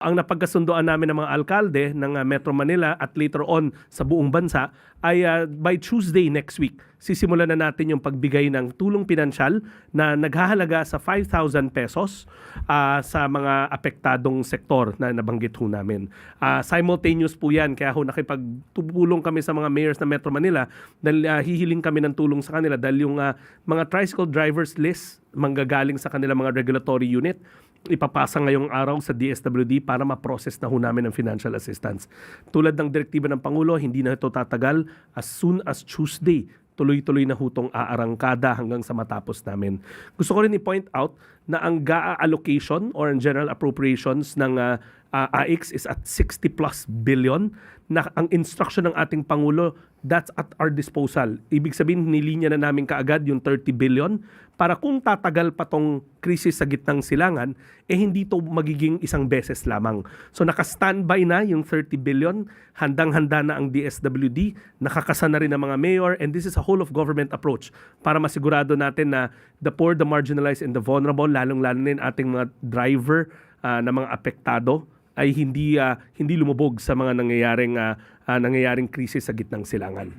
Ang napagkasundoan namin ng mga alkalde ng Metro Manila at later on sa buong bansa ay by Tuesday next week, sisimulan na natin yung pagbigay ng tulong pinansyal na naghahalaga sa 5,000 pesos sa mga apektadong sektor na nabanggit ho namin. Simultaneous po yan, kaya ho nakipagtulong kami sa mga mayors ng Metro Manila dahil hihiling kami ng tulong sa kanila dahil yung mga tricycle drivers list manggagaling sa kanilang mga regulatory unit ipapasa ngayong araw sa DSWD para ma-process na ho namin ang financial assistance. Tulad ng direktiba ng Pangulo, hindi na ito tatagal. As soon as Tuesday, tuloy-tuloy na hutong aarangkada hanggang sa matapos namin. Gusto ko rin i-point out na ang GAA allocation or ang general appropriations ng AIX is at 60 plus billion na ang instruction ng ating Pangulo, that's at our disposal. Ibig sabihin, nilinya na namin kaagad yung 30 billion para kung tatagal pa tong krisis sa gitnang silangan, hindi to magiging isang beses lamang. So naka-standby na yung 30 billion, handang-handa na ang DSWD, nakakasa na rin ang mga mayor, and this is a whole of government approach para masigurado natin na the poor, the marginalized, and the vulnerable, lalong-lalo na yung ating mga driver na mga apektado, ay hindi lumubog sa mga nangyayaring krisis sa gitnang silangan.